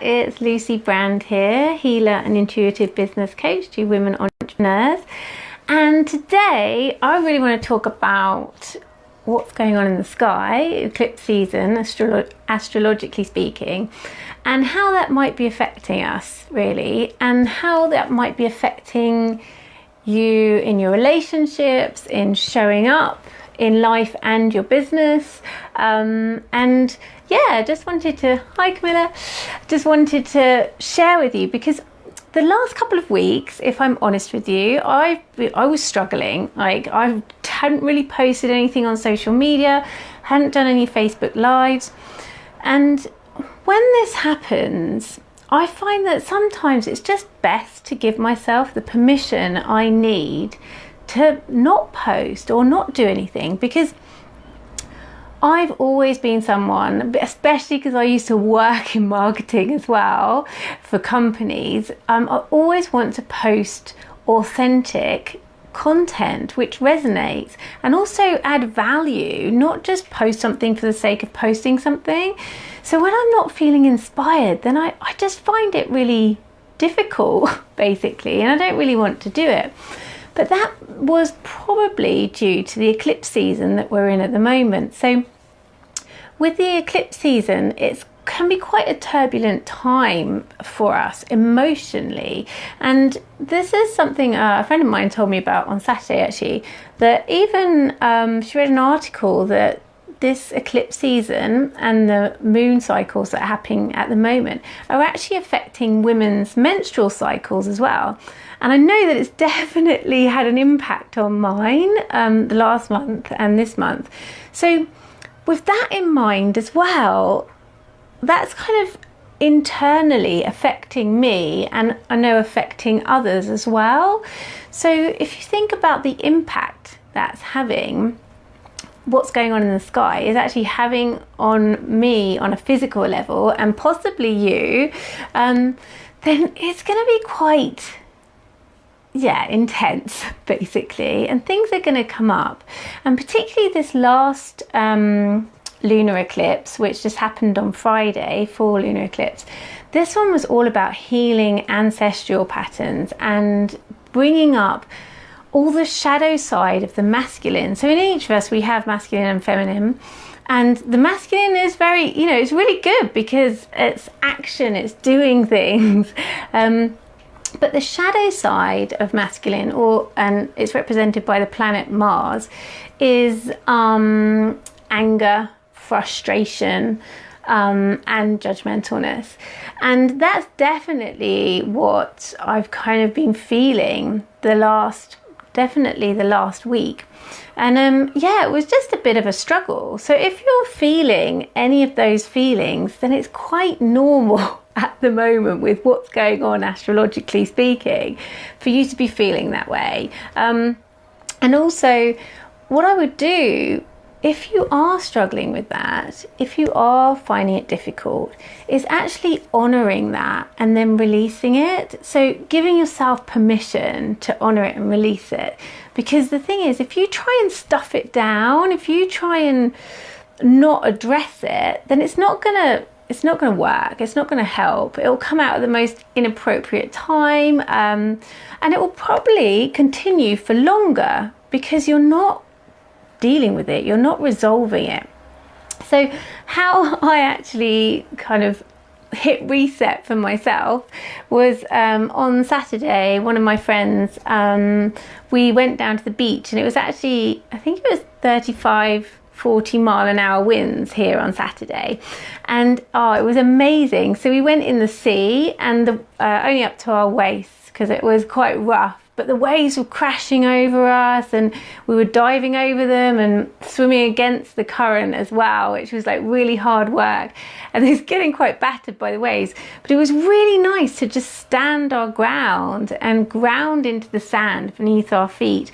it's Lucy Brand here, healer and intuitive business coach to women entrepreneurs. And today I really want to talk about what's going on in the sky, eclipse season, astrologically speaking, and how that might be affecting us really, and how that might be affecting you in your relationships, in showing up in life and your business. And yeah, just wanted to, hi Camilla, just wanted to share with you, because the last couple of weeks, if I'm honest with you, I was struggling. Like, I hadn't really posted anything on social media, hadn't done any Facebook lives. And when this happens, I find that sometimes it's just best to give myself the permission I need to not post or not do anything, because I've always been someone, especially because I used to work in marketing as well for companies, I always want to post authentic content which resonates and also add value, not just post something for the sake of posting something. So when I'm not feeling inspired, then I just find it really difficult basically, and I don't really want to do it. But that was probably due to the eclipse season that we're in at the moment. So with the eclipse season, it can be quite a turbulent time for us emotionally. And this is something a friend of mine told me about on Saturday actually, that even she read an article that this eclipse season and the moon cycles that are happening at the moment are actually affecting women's menstrual cycles as well. And I know that it's definitely had an impact on mine the last month and this month. So with that in mind as well, that's kind of internally affecting me, and I know affecting others as well. So if you think about the impact that's having, what's going on in the sky is actually having on me on a physical level, and possibly you, then it's going to be quite intense basically, and things are going to come up. And particularly this last lunar eclipse, which just happened on Friday, full lunar eclipse, this one was all about healing ancestral patterns and bringing up all the shadow side of the masculine. So in each of us we have masculine and feminine, and the masculine is very, it's really good because it's action, it's doing things. But the shadow side of masculine, and it's represented by the planet Mars, is anger, frustration, and judgmentalness. And that's definitely what I've kind of been feeling the last week. And it was just a bit of a struggle. So if you're feeling any of those feelings, then it's quite normal at the moment with what's going on astrologically speaking for you to be feeling that way. And also what I would do if you are struggling with that, if you are finding it difficult, is actually honouring that and then releasing it. So giving yourself permission to honour it and release it. Because the thing is, if you try and stuff it down, if you try and not address it, then it's not going to work. It's not going to help. It will come out at the most inappropriate time, and it will probably continue for longer because you're not dealing with it, you're not resolving it. So how I actually kind of hit reset for myself was on Saturday, one of my friends, we went down to the beach, and it was actually, I think it was 35-40 mile an hour winds here on Saturday, and it was amazing. So we went in the sea, and only up to our waists because it was quite rough, but the waves were crashing over us, and we were diving over them and swimming against the current as well, which was like really hard work, and it was getting quite battered by the waves. But it was really nice to just stand our ground and ground into the sand beneath our feet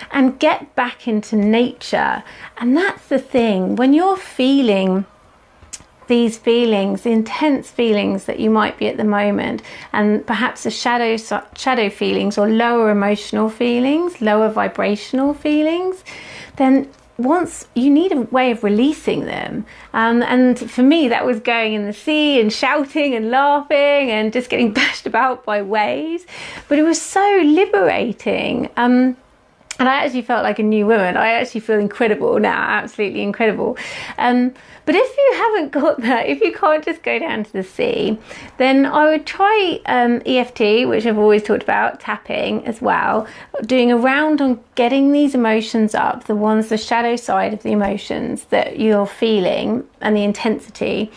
and get back into nature. And that's the thing, when you're feeling these feelings, the intense feelings that you might be at the moment, and perhaps the shadow feelings or lower emotional feelings, lower vibrational feelings, then once you need a way of releasing them, and for me that was going in the sea and shouting and laughing and just getting bashed about by waves, but it was so liberating. And I actually felt like a new woman. I actually feel incredible now, absolutely incredible. But if you haven't got that, if you can't just go down to the sea, then I would try EFT, which I've always talked about, tapping as well, doing a round on getting these emotions up, the ones, the shadow side of the emotions that you're feeling and the intensity,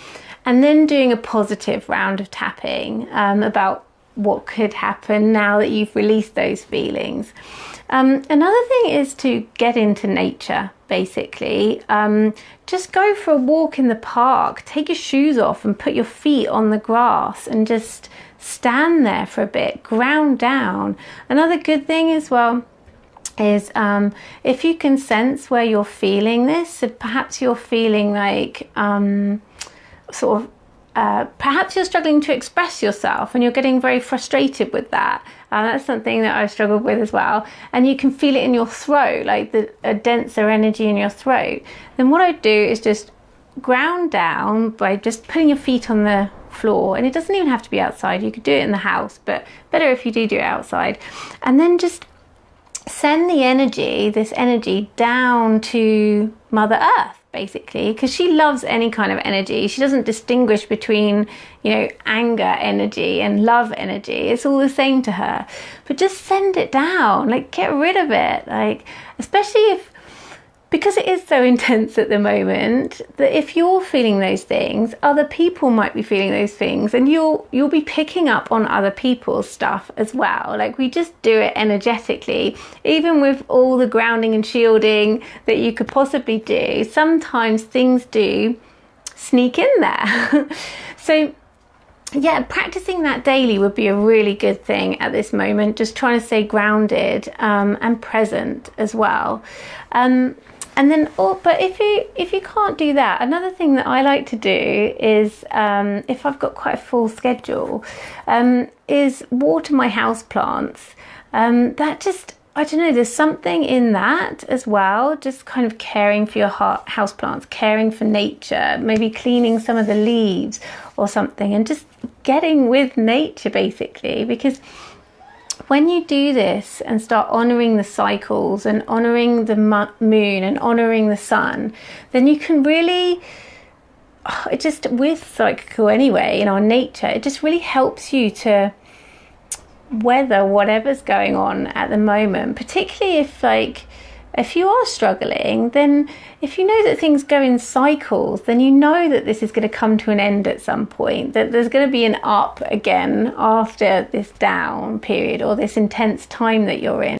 and then doing a positive round of tapping about what could happen now that you've released those feelings. Another thing is to get into nature, basically. Just go for a walk in the park, take your shoes off and put your feet on the grass and just stand there for a bit, ground down. Another good thing as well is if you can sense where you're feeling this, so perhaps you're feeling like perhaps you're struggling to express yourself and you're getting very frustrated with that. That's something that I've struggled with as well. And you can feel it in your throat, like a denser energy in your throat. Then what I do is just ground down by just putting your feet on the floor. And it doesn't even have to be outside. You could do it in the house, but better if you do it outside. And then just send the energy, this energy, down to Mother Earth, basically, because she loves any kind of energy. She doesn't distinguish between, you know, anger energy and love energy. It's all the same to her. But just send it down, like get rid of it, like, especially because it is so intense at the moment, that if you're feeling those things, other people might be feeling those things, and you'll be picking up on other people's stuff as well. Like, we just do it energetically. Even with all the grounding and shielding that you could possibly do, sometimes things do sneak in there. So yeah, practicing that daily would be a really good thing at this moment, just trying to stay grounded and present as well. And then, but if you can't do that, another thing that I like to do is, if I've got quite a full schedule, is water my house plants. That just, I don't know, there's something in that as well, just kind of caring for your house plants, caring for nature, maybe cleaning some of the leaves or something, and just getting with nature basically, because when you do this and start honouring the cycles and honouring the moon and honouring the sun, then you can really, it just, with cyclical anyway, in our nature, it just really helps you to weather whatever's going on at the moment, particularly if you are struggling. Then if you know that things go in cycles, then you know that this is going to come to an end at some point, that there's going to be an up again after this down period or this intense time that you're in.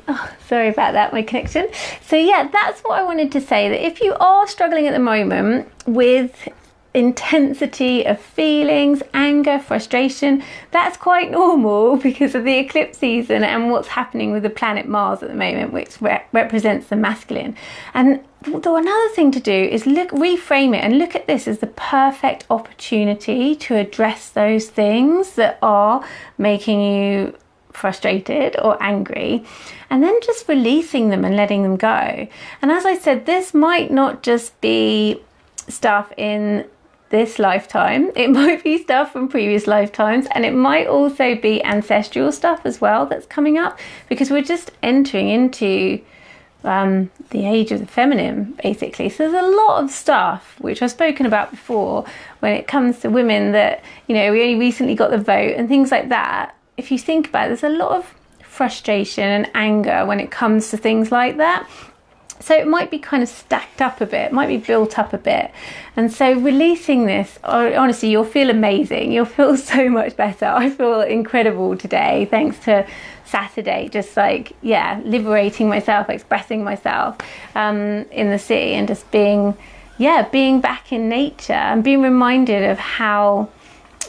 Oh, sorry about that, my connection. So yeah, that's what I wanted to say, that if you are struggling at the moment with intensity of feelings, anger, frustration, that's quite normal because of the eclipse season and what's happening with the planet Mars at the moment, which represents the masculine. And another thing to do is reframe it and look at this as the perfect opportunity to address those things that are making you frustrated or angry, and then just releasing them and letting them go. And as I said, this might not just be stuff in this lifetime, it might be stuff from previous lifetimes, and it might also be ancestral stuff as well that's coming up, because we're just entering into the age of the feminine basically. So there's a lot of stuff which I've spoken about before when it comes to women, that, you know, we only recently got the vote and things like that. If you think about it, there's a lot of frustration and anger when it comes to things like that. So it might be kind of stacked up a bit, might be built up a bit. And so releasing this, honestly, you'll feel amazing. You'll feel so much better. I feel incredible today, thanks to Saturday, just like, yeah, liberating myself, expressing myself in the sea, and just being back in nature and being reminded of how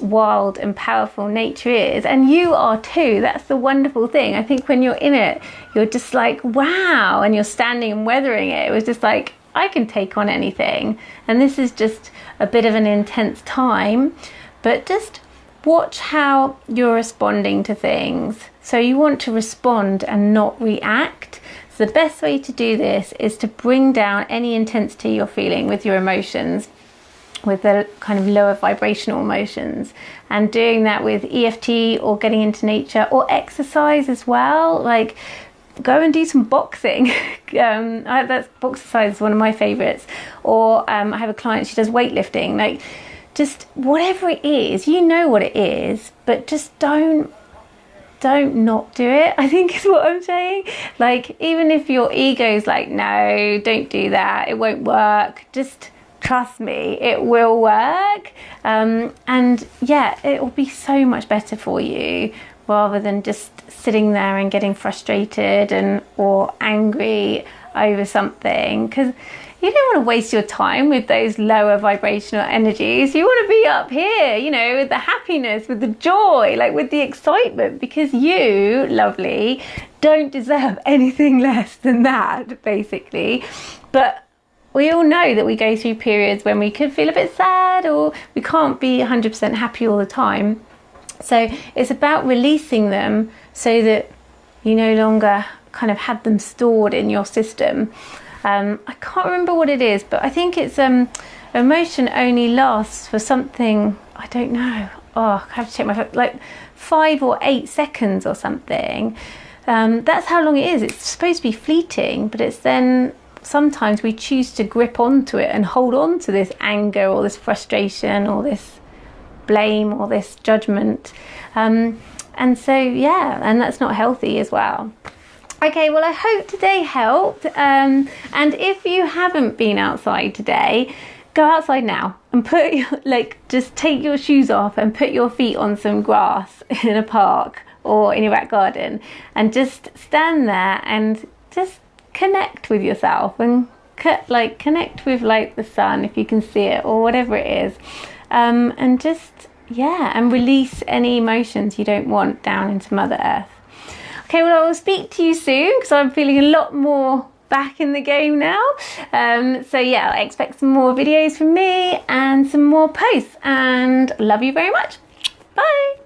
wild and powerful nature is. And you are too. That's the wonderful thing. I think when you're in it, you're just like, wow, and you're standing and weathering it. It was just like, I can take on anything. And this is just a bit of an intense time, but just watch how you're responding to things. So you want to respond and not react. So the best way to do this is to bring down any intensity you're feeling with your emotions, with the kind of lower vibrational emotions, and doing that with EFT or getting into nature or exercise as well. Like, go and do some boxing. That's boxercise is one of my favorites. Or I have a client, she does weightlifting. Like, just whatever it is, you know what it is, but just don't not do it, I think is what I'm saying. Like, even if your ego's like, no, don't do that, it won't work, just trust me, it will work. And yeah, it will be so much better for you, rather than just sitting there and getting frustrated or angry over something, because you don't want to waste your time with those lower vibrational energies. You want to be up here, you know, with the happiness, with the joy, like with the excitement, because you, lovely, don't deserve anything less than that, basically. But we all know that we go through periods when we could feel a bit sad, or we can't be 100% happy all the time. So it's about releasing them so that you no longer kind of had them stored in your system. I can't remember what it is, but I think it's emotion only lasts for something, I don't know. Oh, I have to check my phone, like 5 or 8 seconds or something. That's how long it is. It's supposed to be fleeting, but it's then sometimes we choose to grip onto it and hold on to this anger or this frustration or this blame or this judgment. And so, yeah, and that's not healthy as well. Okay, well, I hope today helped. And if you haven't been outside today, go outside now and put just take your shoes off and put your feet on some grass in a park or in your back garden, and just stand there and just connect with yourself and connect with like the sun, if you can see it, or whatever it is, and just, yeah, and release any emotions you don't want down into Mother Earth. Okay, well, I will speak to you soon, because I'm feeling a lot more back in the game now. So yeah, I expect some more videos from me and some more posts, and love you very much. Bye.